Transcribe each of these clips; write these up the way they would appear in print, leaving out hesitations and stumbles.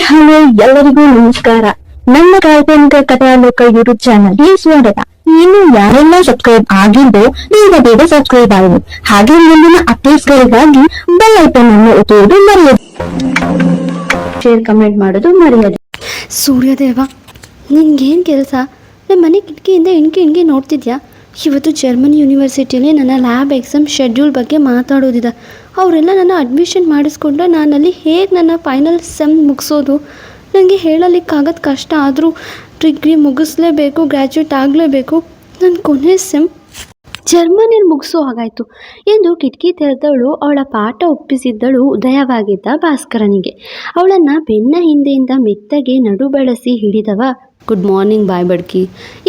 Hello ಎಲ್ಲರಿಗೂ ನಮಸ್ಕಾರ. ನನ್ನ ಕಾಲ್ಪನಿಕ ಕಥಾಲೋಕ ಯೂಟ್ಯೂಬ್ ಚಾನಲ್ಗೆ ಸ್ವಾಗತ. ಇನ್ನು ಯಾರೆಲ್ಲ ಸಬ್ಸ್ಕ್ರೈಬ್ ಆಗಿದ್ದು ಬೇಗ ಸಬ್ಸ್ಕ್ರೈಬ್ ಆಗಿ, ಹಾಗೆ ಮುಂದಿನ ಅಪ್ಡೇಟ್ಸ್ಗಳಿಗಾಗಿ ಬೆಲ್ ಐಕಾನ್ ಅನ್ನು ಒತ್ತುವುದು ಮರೆಯದು, ಶೇರ್ ಕಮೆಂಟ್ ಮಾಡೋದು ಮರೆಯದು. ಸೂರ್ಯದೇವ, ನಿನ್ಗೇನು ಕೆಲಸ? ನಮ್ಮ ಮನೆ ಕಿಟಕಿಯಿಂದ ಇಣ್ಕಿ ನೋಡ್ತಿದ್ಯಾ? ಇವತ್ತು ಜರ್ಮನಿ ಯೂನಿವರ್ಸಿಟಿಯಲ್ಲಿ ನನ್ನ ಲ್ಯಾಬ್ ಎಕ್ಸಾಮ್ ಶೆಡ್ಯೂಲ್ ಬಗ್ಗೆ ಮಾತಾಡೋದಿದೆ. ಅವರೆಲ್ಲ ನನ್ನ ಅಡ್ಮಿಷನ್ ಮಾಡಿಸ್ಕೊಂಡ್ರೆ ನಾನಲ್ಲಿ ಹೇಗೆ ನನ್ನ ಫೈನಲ್ ಸೆಮ್ ಮುಗಿಸೋದು? ನನಗೆ ಹೇಳಲಿಕ್ಕಾಗದು ಕಷ್ಟ, ಆದರೂ ಡಿಗ್ರಿ ಮುಗಿಸ್ಲೇಬೇಕು, ಗ್ರ್ಯಾಜುಯೇಟ್ ಆಗಲೇಬೇಕು. ನನ್ನ ಕೊನೆ ಸೆಮ್ ಜರ್ಮನಿಯಲ್ಲಿ ಮುಗಿಸೋ ಹಾಗಾಯಿತು ಎಂದು ಕಿಟಕಿ ತೆರೆದವಳು ಅವಳ ಪಾಠ ಒಪ್ಪಿಸಿದ್ದಳು ಉದಯವಾಗಿದ್ದ ಭಾಸ್ಕರನಿಗೆ. ಅವಳನ್ನು ಬೆನ್ನ ಹಿಂದೆಯಿಂದ ಮೆತ್ತಗೆ ನಡು ಬಳಸಿ ಹಿಡಿದವ, ಗುಡ್ ಮಾರ್ನಿಂಗ್ ಬಾಯ್ ಬಡ್ಕಿ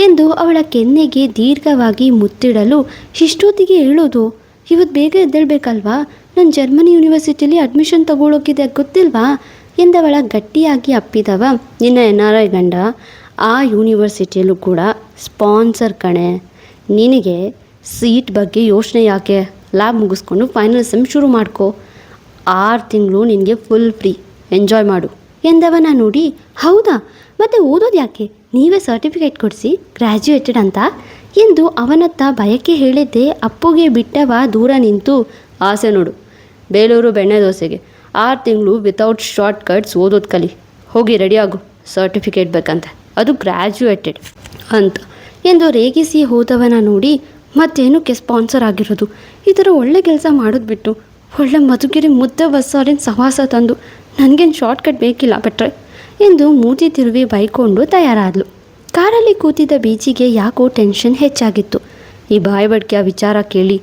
ಎಂದು ಅವಳ ಕೆನ್ನೆಗೆ ದೀರ್ಘವಾಗಿ ಮುತ್ತಿಡಲು, ಇಷ್ಟೊತ್ತಿಗೆ ಹೇಳೋದು? ಇವತ್ತು ಬೇಗ ಎದ್ದೇಳಬೇಕಲ್ವಾ? ನಾನು ಜರ್ಮನಿ ಯೂನಿವರ್ಸಿಟಿಲಿ ಅಡ್ಮಿಷನ್ ತಗೊಳ್ಳೋಕಿದೆ, ಗೊತ್ತಿಲ್ವಾ ಎಂದವಳ ಗಟ್ಟಿಯಾಗಿ ಅಪ್ಪಿದವ, ನಿನ್ನ NRI ಗಂಡ ಆ ಯೂನಿವರ್ಸಿಟಿಯಲ್ಲೂ ಕೂಡ ಸ್ಪಾನ್ಸರ್ ಕಣೆ. ನಿನಗೆ ಸೀಟ್ ಬಗ್ಗೆ ಯೋಚನೆ ಯಾಕೆ? ಲ್ಯಾಬ್ ಮುಗಿಸ್ಕೊಂಡು ಫೈನಲ್ ಸೆಮ್ ಶುರು ಮಾಡ್ಕೋ. 6 ತಿಂಗಳು ನಿನಗೆ ಫುಲ್ ಫ್ರೀ, ಎಂಜಾಯ್ ಮಾಡು ಎಂದವನ ನೋಡಿ, ಹೌದಾ ಮತ್ತೆ ಓದೋದು ಯಾಕೆ? ನೀವೇ ಸರ್ಟಿಫಿಕೇಟ್ ಕೊಡಿಸಿ ಗ್ರ್ಯಾಜುಯೇಟೆಡ್ ಅಂತ ಎಂದು ಅವನತ್ತ ಬಯಕೆ ಹೇಳಿದ್ದೆ. ಅಪ್ಪುಗೆ ಬಿಟ್ಟವ ದೂರ ನಿಂತು, ಆಸೆ ನೋಡು, ಬೇಲೂರು ಬೆಣ್ಣೆ ದೋಸೆಗೆ 6 ತಿಂಗಳು ವಿತೌಟ್ ಶಾರ್ಟ್ ಕಟ್ಸ್ ಓದೋದು ಕಲಿ, ಹೋಗಿ ರೆಡಿಯಾಗು, ಸರ್ಟಿಫಿಕೇಟ್ ಬೇಕಂತೆ, ಅದು ಗ್ರ್ಯಾಜುಯೇಟೆಡ್ ಅಂತ ಎಂದು ರೇಗಿಸಿ ಹೋದವನ ನೋಡಿ, ಮತ್ತೇನಕ್ಕೆ ಸ್ಪಾನ್ಸರ್ ಆಗಿರೋದು? ಈ ಥರ ಒಳ್ಳೆ ಕೆಲಸ ಮಾಡೋದು ಬಿಟ್ಟು ಒಳ್ಳೆ ಮಧುಗಿರಿ ಮುದ್ದೆ ಬಸ್ಸಾರಿನ ಸವಾಸ ತಂದು ನನಗೇನು ಶಾರ್ಟ್ ಕಟ್ ಬೇಕಿಲ್ಲ ಬಿಟ್ರೆ ಎಂದು ಮೂತಿ ತಿರುವಿ ಬೈಕೊಂಡು ತಯಾರಾದಳು. ಕಾರಲ್ಲಿ ಕೂತಿದ್ದ ಬೀಚಿಗೆ ಯಾಕೋ ಟೆನ್ಷನ್ ಹೆಚ್ಚಾಗಿತ್ತು. ಈ ಬಾಯ್ಬಡ್ಕೆಯ ವಿಚಾರ ಕೇಳಿ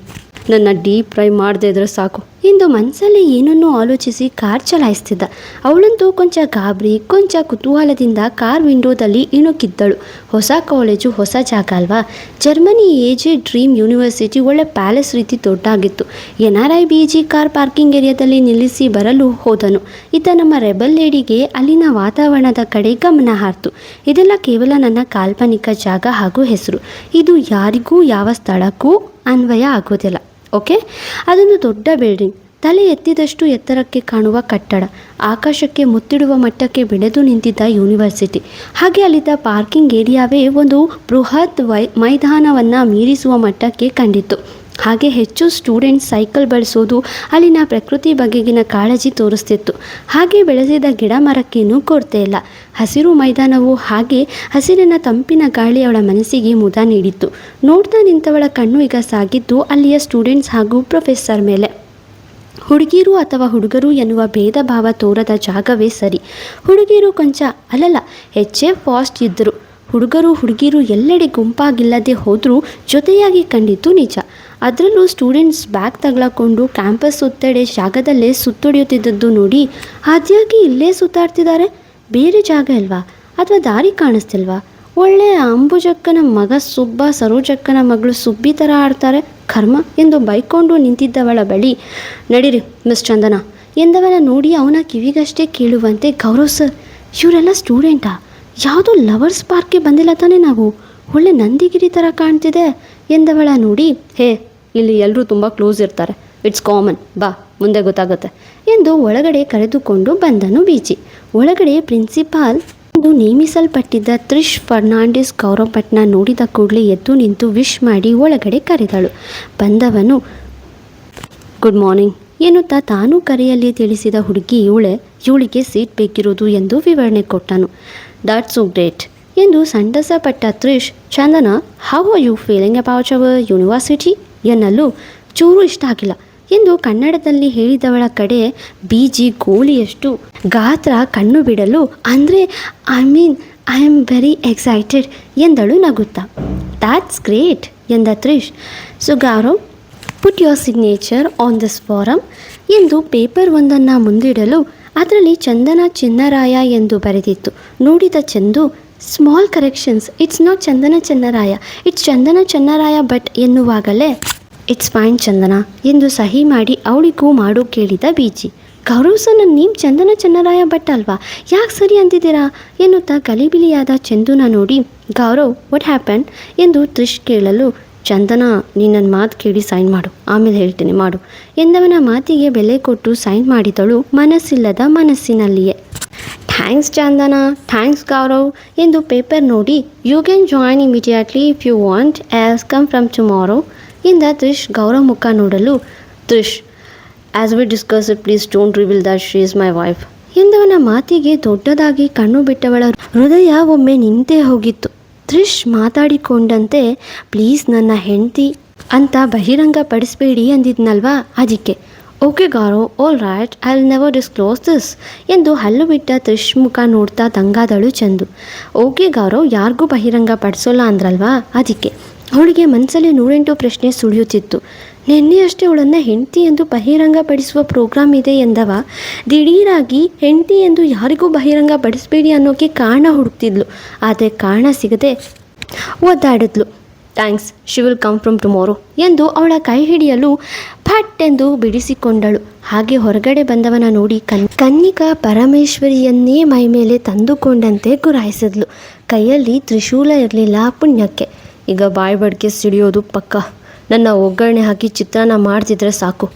ನನ್ನ ಡೀಪ್ ಫ್ರೈ ಮಾಡದೇ ಇದ್ರೆ ಸಾಕು ಎಂದು ಮನಸ್ಸಲ್ಲಿ ಏನನ್ನೂ ಆಲೋಚಿಸಿ ಕಾರ್ ಚಲಾಯಿಸ್ತಿದ್ದ. ಅವಳಂತೂ ಕೊಂಚ ಗಾಬರಿ, ಕೊಂಚ ಕುತೂಹಲದಿಂದ ಕಾರ್ ವಿಂಡೋದಲ್ಲಿ ಇಣುಕಿದ್ದಳು. ಹೊಸ ಕಾಲೇಜು, ಹೊಸ ಜಾಗ ಅಲ್ವಾ? ಜರ್ಮನಿ AJ ಡ್ರೀಮ್ ಯೂನಿವರ್ಸಿಟಿ ಒಳ್ಳೆ ಪ್ಯಾಲೇಸ್ ರೀತಿ ದೊಡ್ಡಾಗಿತ್ತು. NRI BG ಕಾರ್ ಪಾರ್ಕಿಂಗ್ ಏರಿಯಾದಲ್ಲಿ ನಿಲ್ಲಿಸಿ ಬರಲು ಹೋದನು. ಇತ್ತ ನಮ್ಮ ರೆಬಲ್ ಲೇಡಿಗೆ ಅಲ್ಲಿನ ವಾತಾವರಣದ ಕಡೆ ಗಮನ ಹಾರ್ತು. ಇದೆಲ್ಲ ಕೇವಲ ನನ್ನ ಕಾಲ್ಪನಿಕ ಜಾಗ ಹಾಗೂ ಹೆಸರು, ಇದು ಯಾರಿಗೂ ಯಾವ ಸ್ಥಳಕ್ಕೂ ಅನ್ವಯ ಆಗೋದಿಲ್ಲ. ಓಕೆ, ಅದೊಂದು ದೊಡ್ಡ ಬಿಲ್ಡಿಂಗ್, ತಲೆ ಎತ್ತಿದಷ್ಟು ಎತ್ತರಕ್ಕೆ ಕಾಣುವ ಕಟ್ಟಡ, ಆಕಾಶಕ್ಕೆ ಮುತ್ತಿಡುವ ಮಟ್ಟಕ್ಕೆ ಬೆಳೆದು ನಿಂತಿದ್ದ ಯೂನಿವರ್ಸಿಟಿ. ಹಾಗೆ ಅಲ್ಲಿದ್ದ ಪಾರ್ಕಿಂಗ್ ಏರಿಯಾವೇ ಒಂದು ಬೃಹತ್ ಮೈದಾನವನ್ನು ಮೀರಿಸುವ ಮಟ್ಟಕ್ಕೆ ಕಂಡಿತ್ತು. ಹಾಗೆ ಹೆಚ್ಚು ಸ್ಟೂಡೆಂಟ್ಸ್ ಸೈಕಲ್ ಬಳಸೋದು ಅಲ್ಲಿನ ಪ್ರಕೃತಿ ಬಗೆಗಿನ ಕಾಳಜಿ ತೋರಿಸ್ತಿತ್ತು. ಹಾಗೆ ಬೆಳೆಸಿದ ಗಿಡ ಮರಕ್ಕೇನೂ ಕೊರತೆ ಇಲ್ಲ. ಹಸಿರು ಮೈದಾನವು ಹಾಗೆ ಹಸಿರಿನ ತಂಪಿನ ಗಾಳಿ ಅವಳ ಮನಸ್ಸಿಗೆ ಮುದ ನೀಡಿತ್ತು. ನೋಡ್ತಾ ನಿಂತವಳ ಕಣ್ಣು ಈಗ ಸಾಗಿದ್ದು ಅಲ್ಲಿಯ ಸ್ಟೂಡೆಂಟ್ಸ್ ಹಾಗೂ ಪ್ರೊಫೆಸರ್ ಮೇಲೆ. ಹುಡುಗಿರು ಅಥವಾ ಹುಡುಗರು ಎನ್ನುವ ಭೇದ ಭಾವ ತೋರದ ಜಾಗವೇ ಸರಿ. ಹುಡುಗಿರು ಕೊಂಚ ಹೆಚ್ಚೇ ಫಾಸ್ಟ್ ಇದ್ದರು. ಹುಡುಗರು ಹುಡುಗಿರು ಎಲ್ಲೆಡೆ ಗುಂಪಾಗಿಲ್ಲದೆ ಹೋದರೂ ಜೊತೆಯಾಗಿ ಕಂಡಿದ್ದು ನಿಜ. ಅದರಲ್ಲೂ ಸ್ಟೂಡೆಂಟ್ಸ್ ಬ್ಯಾಗ್ ತಗಲಾಕೊಂಡು ಕ್ಯಾಂಪಸ್ ಸುತ್ತೆಡೆ ಜಾಗದಲ್ಲೇ ಸುತ್ತೊಡೆಯುತ್ತಿದ್ದದ್ದು ನೋಡಿ, ಅದ್ಯಾಕೆ ಇಲ್ಲೇ ಸುತ್ತಾಡ್ತಿದ್ದಾರೆ? ಬೇರೆ ಜಾಗ ಇಲ್ವಾ? ಅಥವಾ ದಾರಿ ಕಾಣಿಸ್ತಿಲ್ವಾ? ಒಳ್ಳೆಯ ಅಂಬುಜಕ್ಕನ ಮಗ ಸುಬ್ಬ ಸರೋಜಕ್ಕನ ಮಗಳು ಸುಬ್ಬಿ ಥರ ಆಡ್ತಾರೆ, ಕರ್ಮ ಎಂದು ಬೈಕೊಂಡು ನಿಂತಿದ್ದವಳ ಬಳಿ, ನಡೀರಿ ಮಿಸ್ ಚಂದನ ಎಂದವನ ನೋಡಿ ಅವನ ಕಿವಿಗಷ್ಟೇ ಕೇಳುವಂತೆ, ಗೌರವ್ ಸರ್, ಇವರೆಲ್ಲ ಸ್ಟೂಡೆಂಟಾ? ಯಾವುದೋ ಲವರ್ಸ್ ಪಾರ್ಕ್ಗೆ ಬಂದಿಲ್ಲ ತಾನೇ ನಾವು? ಒಳ್ಳೆ ನಂದಿಗಿರಿ ಥರ ಕಾಣ್ತಿದೆ ಎಂದವಳ ನೋಡಿ, ಹೇ, ಇಲ್ಲಿ ಎಲ್ಲರೂ ತುಂಬ ಕ್ಲೋಸ್ ಇರ್ತಾರೆ, ಇಟ್ಸ್ ಕಾಮನ್, ಬಾ ಮುಂದೆ ಗೊತ್ತಾಗುತ್ತೆ ಎಂದು ಒಳಗಡೆ ಕರೆದುಕೊಂಡು ಬಂದನು ಬೀಚಿ. ಒಳಗಡೆ ಪ್ರಿನ್ಸಿಪಾಲ್ ಎಂದು ನೇಮಿಸಲ್ಪಟ್ಟಿದ್ದ ತ್ರಿಷ್ ಫರ್ನಾಂಡಿಸ್ ಗೌರವ್ ಭಟ್ನ ನೋಡಿದ ಕೂಡಲೇ ಎದ್ದು ನಿಂತು ವಿಶ್ ಮಾಡಿ ಒಳಗಡೆ ಕರೆದಳು. ಬಂದವನು ಗುಡ್ ಮಾರ್ನಿಂಗ್ ಎನ್ನುತ್ತಾ ತಾನೂ ಕರೆಯಲ್ಲಿ ತಿಳಿಸಿದ ಹುಡುಗಿ ಇವಳಿಗೆ ಸೀಟ್ ಬೇಕಿರೋದು ಎಂದು ವಿವರಣೆ ಕೊಟ್ಟನು. ದಾಟ್ಸ್ ಸೋ ಗ್ರೇಟ್ ಎಂದು ಸಂತಸಪಟ್ಟ Trish, Chandana, how are you feeling about our university ಎನ್ನಲು ಚೂರು ಇಷ್ಟ ಆಗಿಲ್ಲ ಎಂದು ಕನ್ನಡದಲ್ಲಿ ಹೇಳಿದವಳ ಕಡೆ BG ಗೋಳಿಯಷ್ಟು ಗಾತ್ರ ಕಣ್ಣು ಬಿಡಲು, ಅಂದರೆ ಐ ಆಮ್ ವೆರಿ ಎಕ್ಸೈಟೆಡ್ ಎಂದಳು ನಗುತ್ತಾ. ದ್ಯಾಟ್ಸ್ ಗ್ರೇಟ್ ಎಂದ Trish. So Gaurav, put your signature on this form ಎಂದು ಪೇಪರ್ ಒಂದನ್ನು ಮುಂದಿಡಲು ಅದರಲ್ಲಿ ಚಂದನ ಚಿನ್ನರಾಯ ಎಂದು ಬರೆದಿತ್ತು. ನೋಡಿದ Chandu, small corrections, it's not Chandana Chennaraya, it's Chandana Chennaraya Bhat ಎನ್ನುವಾಗಲೇ ಇಟ್ಸ್ ಫೈನ್ ಚಂದನ ಎಂದು ಸಹಿ ಮಾಡಿ ಅವಳಿಗೂ ಮಾಡು ಕೇಳಿದ ಬೀಚಿ. ಗೌರವ್ ಸರ್, ನೀವು ಚಂದನ ಚೆನ್ನರಾಯ ಭಟ್ ಅಲ್ವಾ, ಯಾಕೆ ಸರಿ ಅಂತಿದ್ದೀರಾ ಎನ್ನುತ್ತಾ ಗಲಿಬಿಲಿಯಾದ ಚಂದುನ ನೋಡಿ, ಗೌರವ್ ವಾಟ್ ಹ್ಯಾಪನ್ ಎಂದು ತ್ರಿಷ್ ಕೇಳಲು, ಚಂದನ, ನೀನು ನನ್ನ ಮಾತು ಕೇಳಿ ಸೈನ್ ಮಾಡು, ಆಮೇಲೆ ಹೇಳ್ತೀನಿ ಮಾಡು ಎಂದವನ ಮಾತಿಗೆ ಬೆಲೆ ಕೊಟ್ಟು ಸೈನ್ ಮಾಡಿದಳು, ಮನಸ್ಸಿಲ್ಲದ ಮನಸ್ಸಿನಲ್ಲಿಯೇ. ಥ್ಯಾಂಕ್ಸ್ ಚಂದನ, ಥ್ಯಾಂಕ್ಸ್ ಗೌರವ್ ಎಂದು ಪೇಪರ್ ನೋಡಿ you can join immediately if you want as come from tomorrow ಇಂದ ತ್ರಿಷ್ ಗೌರವ್ ಮುಖ ನೋಡಲು Trish as we discuss it please don't reveal that she is my wife ಎಂದವನ ಮಾತಿಗೆ ದೊಡ್ಡದಾಗಿ ಕಣ್ಣು ಬಿಟ್ಟವಳ ಹೃದಯ ಒಮ್ಮೆ ನಿಂತೇ ಹೋಗಿತ್ತು. ತ್ರಿಷ್ ಮಾತಾಡಿಕೊಂಡಂತೆ ಪ್ಲೀಸ್ ನನ್ನ ಹೆಂಡತಿ ಅಂತ ಬಹಿರಂಗ ಪಡಿಸಬೇಡಿ ಅಂದಿದ್ನಲ್ವಾ, ಅದಕ್ಕೆ okay Garo all right I will never disclose this ಎಂದು ಹಲ್ಲು ಬಿಟ್ಟ ತ್ರಿಷ್ ಮುಖ ನೋಡ್ತಾ ದಂಗಾದಳು ಚಂದು. ಓಕೆ ಗಾರೋ ಯಾರಿಗೂ ಬಹಿರಂಗ ಪಡಿಸೋಲ್ಲ ಅಂದ್ರಲ್ವಾ, ಅದಕ್ಕೆ ಅವಳಿಗೆ ಮನಸ್ಸಲ್ಲಿ 108 ಪ್ರಶ್ನೆ ಸುಳಿಯುತ್ತಿತ್ತು. ನಿನ್ನೆಯಷ್ಟೇ ಅವಳನ್ನು ಹೆಂಡತಿ ಎಂದು ಬಹಿರಂಗ ಪಡಿಸುವ ಪ್ರೋಗ್ರಾಮ್ ಇದೆ ಎಂದವ ದಿಢೀರಾಗಿ ಹೆಂಡತಿ ಎಂದು ಯಾರಿಗೂ ಬಹಿರಂಗ ಪಡಿಸಬೇಡಿ ಅನ್ನೋಕ್ಕೆ ಕಾರಣ ಹುಡುಕ್ತಿದ್ಲು. ಆದರೆ ಕಾರಣ ಸಿಗದೆ ಒದ್ದಾಡಿದ್ಲು. Thanks, she will come from tomorrow ಎಂದು ಅವಳ ಕೈ ಹಿಡಿಯಲು ಫಟ್ ಎಂದು ಬಿಡಿಸಿಕೊಂಡಳು. ಹಾಗೆ ಹೊರಗಡೆ ಬಂದವನ ನೋಡಿ ಕನ್ನಿಕಾ ಪರಮೇಶ್ವರಿಯನ್ನೇ ಮೈಮೇಲೆ ತಂದುಕೊಂಡಂತೆ ಗುರಾಯಿಸಿದ್ಲು. ಕೈಯಲ್ಲಿ ತ್ರಿಶೂಲ ಇರಲಿಲ್ಲ ಪುಣ್ಯಕ್ಕೆ. ಈಗ ಬಾಯಿ ಬಡ್ಕೆ ಸಿಡಿಯೋದು ಪಕ್ಕ. ನನ್ನ ಒಗ್ಗರಣೆ ಹಾಕಿ ಚಿತ್ರಾನ್ನ ಮಾಡ್ತಿದ್ರೆ ಸಾಕು.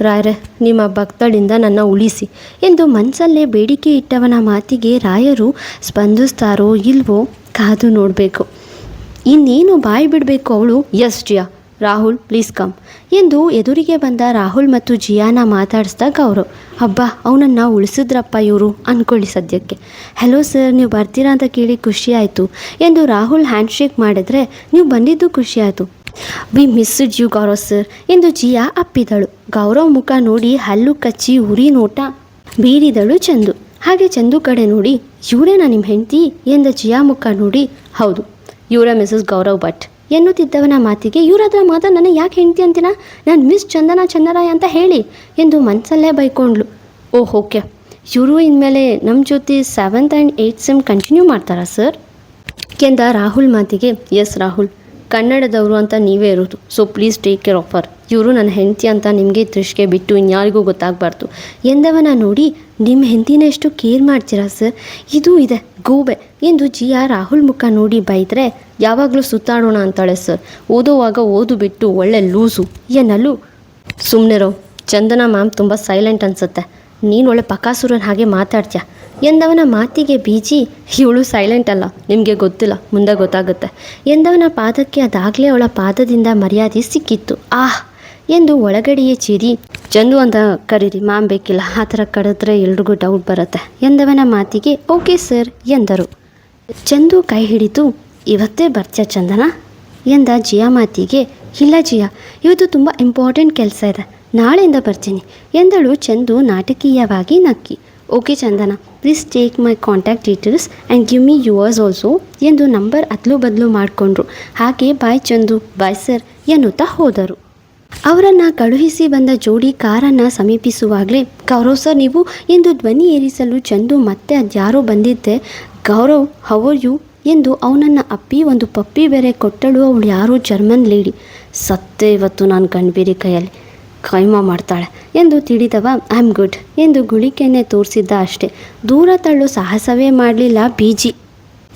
ರಾಯರೇ, ನಿಮ್ಮ ಭಕ್ತಳಿಂದ ನನ್ನ ಉಳಿಸಿ ಎಂದು ಮನಸ್ಸಲ್ಲೇ ಬೇಡಿಕೆ ಇಟ್ಟವನ ಮಾತಿಗೆ ರಾಯರು ಸ್ಪಂದಿಸ್ತಾರೋ ಇಲ್ವೋ ಕಾದು ನೋಡಬೇಕು. ಇನ್ನೇನು ಬಾಯಿ ಬಿಡಬೇಕು ಅವಳು. Yes Jiya, Rahul please come ಎಂದು ಎದುರಿಗೆ ಬಂದ ರಾಹುಲ್ ಮತ್ತು ಜಿಯಾನ ಮಾತಾಡಿಸ್ದ ಗೌರವ್. ಹಬ್ಬ, ಅವನನ್ನು ಉಳಿಸಿದ್ರಪ್ಪ ಇವರು ಅಂದ್ಕೊಳ್ಳಿ ಸದ್ಯಕ್ಕೆ. ಹಲೋ ಸರ್, ನೀವು ಬರ್ತೀರಾ ಅಂತ ಕೇಳಿ ಖುಷಿ ಆಯಿತು ಎಂದು ರಾಹುಲ್ ಹ್ಯಾಂಡ್ಶೇಕ್ ಮಾಡಿದ್ರೆ, ನೀವು ಬಂದಿದ್ದು ಖುಷಿ ಆಯಿತು. We missed you Gaurav sir ಎಂದು ಜಿಯಾ ಅಪ್ಪಿದಳು. ಗೌರವ್ ಮುಖ ನೋಡಿ ಹಲ್ಲು ಕಚ್ಚಿ ಉರಿ ನೋಟ ಬೀರಿದಳು ಚಂದು. ಹಾಗೆ ಚಂದು ಕಡೆ ನೋಡಿ, ಇವರೇನಾ ನಿಮ್ಮ ಹೆಂಡತಿ ಎಂದ ಜಿಯಾ ಮುಖ ನೋಡಿ, ಹೌದು ಇವರೇ ಮಿಸಸ್ ಗೌರವ್ ಭಟ್ ಎನ್ನುತ್ತಿದ್ದವನ ಮಾತಿಗೆ ಇವರಾದ್ರ ಮಾತ್ರ ನನ್ನ ಯಾಕೆ ಹೆಂಡತಿ ಅಂತೀನ, ನಾನು ಮಿಸ್ ಚಂದರಾಯ ಅಂತ ಹೇಳಿ ಎಂದು ಮನಸ್ಸಲ್ಲೇ ಬೈಕೊಂಡ್ಲು. ಓಹ್ ಓಕೆ, ಇವರು ಇನ್ಮೇಲೆ ನಮ್ಮ ಜೊತೆ 7th and 8th sem continue ಮಾಡ್ತಾರಾ ಸರ್ ಎಂದ ರಾಹುಲ್ ಮಾತಿಗೆ, ಎಸ್ ರಾಹುಲ್, ಕನ್ನಡದವರು ಅಂತ ನೀವೇ ಇರೋದು, so please take care of her. ಇವರು ನನ್ನ ಹೆಂಡತಿ ಅಂತ ನಿಮಗೆ ತ್ರಿಷ್ಗೆ ಬಿಟ್ಟು ಇನ್ಯಾರಿಗೂ ಗೊತ್ತಾಗಬಾರ್ದು ಎಂದವನ ನೋಡಿ, ನಿಮ್ಮ ಹೆಂಡತಿನ ಎಷ್ಟು ಕೇರ್ ಮಾಡ್ತೀರಾ ಸರ್, ಇದು ಇದೆ ಗೂಬೆ ಎಂದು ಜಿಯಾ ರಾಹುಲ್ ಮುಖ ನೋಡಿ ಬೈದರೆ, ಯಾವಾಗಲೂ ಸುತ್ತಾಡೋಣ ಅಂತಾಳೆ ಸರ್, ಓದೋವಾಗ ಓದು ಬಿಟ್ಟು ಒಳ್ಳೆ ಲೂಸು ಎನ್ನಲು. ಸುಮ್ಮನೆರೋ, ಚಂದನಾ ಮ್ಯಾಮ್ ತುಂಬ ಸೈಲೆಂಟ್ ಅನಿಸುತ್ತೆ, ನೀನು ಒಳ್ಳೆ ಪಕಾಸುರನ ಹಾಗೆ ಮಾತಾಡ್ತೀಯ ಎಂದವನ ಮಾತಿಗೆ ಬೀಜಿ, ಇವಳು ಸೈಲೆಂಟ್ ಅಲ್ಲ, ನಿಮಗೆ ಗೊತ್ತಿಲ್ಲ, ಮುಂದೆ ಗೊತ್ತಾಗುತ್ತೆ ಎಂದವನ ಪಾದಕ್ಕೆ ಅದಾಗಲೇ ಅವಳ ಪಾದದಿಂದ ಮರ್ಯಾದೆ ಸಿಕ್ಕಿತ್ತು. ಆಹ್ ಎಂದು ಒಳಗಡೆಯೇ ಚೀರಿ, ಚಂದು ಅಂತ ಕರೀರಿ ಮ್ಯಾಮ್ ಬೇಕಿಲ್ಲ, ಆ ಥರ ಕರೆದ್ರೆ ಎಲ್ರಿಗೂ ಡೌಟ್ ಬರುತ್ತೆ ಎಂದವನ ಮಾತಿಗೆ ಓಕೆ ಸರ್ ಎಂದರು. ಚಂದು ಕೈ ಹಿಡಿದು, ಇವತ್ತೇ ಬರ್ತೀಯ ಚಂದನ ಎಂದ ಜಿಯಾ ಮಾತಿಗೆ, ಇಲ್ಲ ಜಿಯಾ, ಇವತ್ತು ತುಂಬ ಇಂಪಾರ್ಟೆಂಟ್ ಕೆಲಸ ಇದೆ, ನಾಳೆಯಿಂದ ಬರ್ತೀನಿ ಎಂದಳು ಚಂದು ನಾಟಕೀಯವಾಗಿ ನಕ್ಕಿ. Okay Chandana, please take my contact details and give me yours also ಎಂದು ನಂಬರ್ ಅದ್ಲು ಬದಲು ಮಾಡಿಕೊಂಡ್ರು. ಹಾಗೆ ಬಾಯ್ ಚಂದು, ಬಾಯ್ ಸರ್ ಎನ್ನುತ್ತಾ ಹೋದರು. ಅವರನ್ನು ಕಳುಹಿಸಿ ಬಂದ ಜೋಡಿ ಕಾರನ್ನು ಸಮೀಪಿಸುವಾಗಲೇ, ಗೌರವ್ ಸರ್ ನೀವು ಎಂದು ಧ್ವನಿ ಏರಿಸಲು ಚಂದು ಮತ್ತೆ ಅದ್ಯಾರೋ ಬಂದಿದ್ದೆ. ಗೌರವ್ ಹೌ ಆರ್ ಯು ಎಂದು ಅವನನ್ನು ಅಪ್ಪಿ ಒಂದು ಪಪ್ಪಿ ಬೇರೆ ಕೊಟ್ಟಳು. ಅವಳು ಯಾರೋ ಜರ್ಮನ್ ಲೇಡಿ. ಸತ್ತೆ ಇವತ್ತು ನಾನು ಕಣ್ಬೀರಿ ಕೈಯಲ್ಲಿ ಕೈಮಾ ಮಾಡ್ತಾಳೆ ಎಂದು ತಿಳಿದವ ಐ ಆಮ್ ಗುಡ್ ಎಂದು ಗುಳಿಕೆನ್ನೇ ತೋರಿಸಿದ್ದ ಅಷ್ಟೇ. ದೂರ ತಳ್ಳು ಸಾಹಸವೇ ಮಾಡಲಿಲ್ಲ ಬೀಜಿ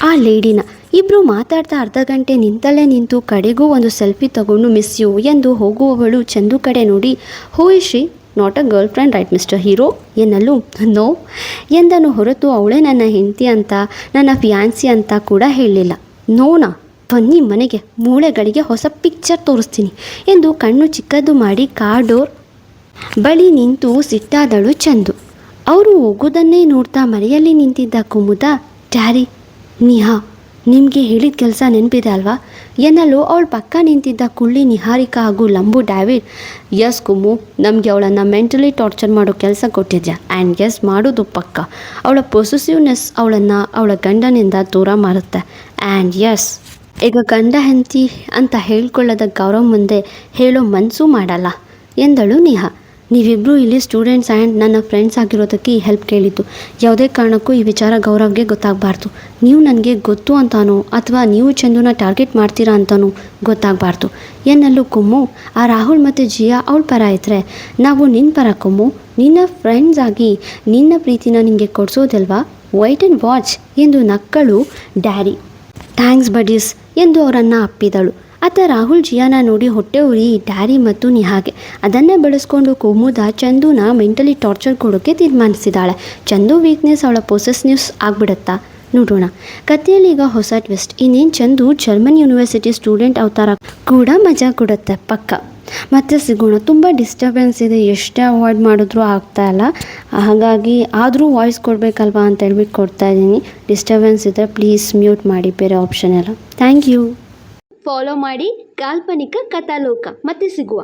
ಆ ಲೇಡಿನ. ಇಬ್ಬರು ಮಾತಾಡ್ತಾ ಅರ್ಧ ಗಂಟೆ ನಿಂತಲ್ಲೇ ನಿಂತು ಕಡೆಗೂ ಒಂದು ಸೆಲ್ಫಿ ತಗೊಂಡು ಮಿಸ್ ಯು ಎಂದು ಹೋಗುವವಳು ಚಂದು ಕಡೆ ನೋಡಿ, who is she, not a girl friend right mister hero ಎನ್ನಲು. ನೋ ಎಂದನು ಹೊರತು ಅವಳೇ ನನ್ನ ಹೆಂಡತಿ ಅಂತ ನನ್ನ ಫಿಯಾನ್ಸಿ ಅಂತ ಕೂಡ ಹೇಳಲಿಲ್ಲ. ನೋನಾ, ಬನ್ನಿ ಮನೆಗೆ, ಮೂಳೆಗಳಿಗೆ ಹೊಸ ಪಿಕ್ಚರ್ ತೋರಿಸ್ತೀನಿ ಎಂದು ಕಣ್ಣು ಚಿಕ್ಕದು ಮಾಡಿ ಕಾರ್ ಡೋರ್ ಬಳಿ ನಿಂತು ಸಿಟ್ಟಾದಳು ಚಂದು. ಅವರು ಹೋಗೋದನ್ನೇ ನೋಡ್ತಾ ಮರೆಯಲ್ಲಿ ನಿಂತಿದ್ದ ಕುಮುದ, ಡ್ಯಾರಿ ನಿಹಾ ನಿಮಗೆ ಹೇಳಿದ ಕೆಲಸ ನೆನಪಿದೆ ಅಲ್ವಾ ಎನ್ನಲು ಅವಳ ಪಕ್ಕ ನಿಂತಿದ್ದ ಕುಳ್ಳಿ ನಿಹಾರಿಕಾ ಹಾಗೂ ಲಂಬು ಡ್ಯಾವಿಡ್, ಎಸ್ ಕುಮು, ನಮಗೆ ಅವಳನ್ನು ಮೆಂಟಲಿ ಟಾರ್ಚರ್ ಮಾಡೋ ಕೆಲಸ ಕೊಟ್ಟಿದ್ಯಾ ಆ್ಯಂಡ್ ಎಸ್ ಮಾಡೋದು ಪಕ್ಕ. ಅವಳ ಪೊಸೆಸಿವ್ನೆಸ್ ಅವಳನ್ನು ಅವಳ ಗಂಡನಿಂದ ದೂರ ಮಾಡುತ್ತೆ ಆ್ಯಂಡ್ ಎಸ್ ಈಗ ಗಂಡ ಹೆಂಡತಿ ಅಂತ ಹೇಳ್ಕೊಳ್ಳೋದ ಗೌರವ್ ಮುಂದೆ ಹೇಳೋ ಮನಸ್ಸು ಮಾಡಲ್ಲ ಎಂದಳು ನೇಹಾ. ನೀವಿಬ್ಬರು ಇಲ್ಲಿ ಸ್ಟೂಡೆಂಟ್ಸ್ ಆ್ಯಂಡ್ ನನ್ನ ಫ್ರೆಂಡ್ಸ್ ಆಗಿರೋದಕ್ಕೆ ಈ ಹೆಲ್ಪ್ ಕೇಳಿದ್ದು. ಯಾವುದೇ ಕಾರಣಕ್ಕೂ ಈ ವಿಚಾರ ಗೌರವ್ಗೆ ಗೊತ್ತಾಗಬಾರ್ದು. ನೀವು ನನಗೆ ಗೊತ್ತು ಅಂತಾನೋ ಅಥವಾ ನೀವು ಚಂದುನ ಟಾರ್ಗೆಟ್ ಮಾಡ್ತೀರಾ ಅಂತನೂ ಗೊತ್ತಾಗಬಾರ್ದು ಎನ್ನಲು ಕುಮ್ಮು. ಆ ರಾಹುಲ್ ಮತ್ತು ಜಿಯಾ ಅವಳ ಪರ ಇದ್ದರೆ ನಾವು ನಿನ್ನ ಪರ ಕುಮ್ಮು, ನಿನ್ನ ಫ್ರೆಂಡ್ಸ್ ಆಗಿ ನಿನ್ನ ಪ್ರೀತಿನ ನಿನಗೆ ಕೊಡಿಸೋದಲ್ವಾ, ವೈಟ್ ಆ್ಯಂಡ್ ವಾಚ್ ಎಂದು ನಕ್ಕಳು ಡ್ಯಾರಿ. ಥ್ಯಾಂಕ್ಸ್ ಬಡೀಸ್ ಎಂದು ಅವರನ್ನು ಅಪ್ಪಿದಳು. ಅತ್ತ ಮತ್ತು ರಾಹುಲ್ ಜಿಯಾನ ನೋಡಿ ಹೊಟ್ಟೆ ಉರಿ ಡ್ಯಾರಿ ಮತ್ತು ನಿಹಾಗೆ ಅದನ್ನೇ ಬೆಳೆಸ್ಕೊಂಡು ಕುಮುದ ಚಂದುನ ಮೆಂಟಲಿ ಟಾರ್ಚರ್ ಕೊಡೋಕ್ಕೆ ತೀರ್ಮಾನಿಸಿದಾಳೆ. ಚಂದು ವೀಕ್ನೆಸ್ ಅವಳ ಪೊಸೆಸ್ನಿವ್ಸ್ ಆಗಿಬಿಡುತ್ತಾ ನೋಡೋಣ. ಕಥೆಯಲ್ಲಿ ಈಗ ಹೊಸ ಟ್ವಿಸ್ಟ್. ಇನ್ನೇನು ಚಂದು ಜರ್ಮನ್ ಯೂನಿವರ್ಸಿಟಿ ಸ್ಟೂಡೆಂಟ್ ಅವತಾರ ಕೂಡ ಮಜಾ ಕೊಡುತ್ತೆ ಪಕ್ಕ. ಮತ್ತೆ ಸಿಗೋಣ. ತುಂಬ ಡಿಸ್ಟರ್ಬೆನ್ಸ್ ಇದೆ, ಎಷ್ಟೇ ಅವಾಯ್ಡ್ ಮಾಡಿದ್ರೂ ಆಗ್ತಾಯಿಲ್ಲ. ಹಾಗಾಗಿ ಆದರೂ ವಾಯ್ಸ್ ಕೊಡಬೇಕಲ್ವಾ ಅಂತ ಹೇಳ್ಬಿಟ್ಟು ಕೊಡ್ತಾ ಇದ್ದೀನಿ. ಡಿಸ್ಟರ್ಬೆನ್ಸ್ ಇದ್ದರೆ ಪ್ಲೀಸ್ ಮ್ಯೂಟ್ ಮಾಡಿ, ಬೇರೆ ಆಪ್ಷನ್ ಎಲ್ಲ. Thank you. ಫಾಲೋ ಮಾಡಿ ಕಾಲ್ಪನಿಕ ಕಥಾಲೋಕ. ಮತ್ತೆ ಸಿಗುವ.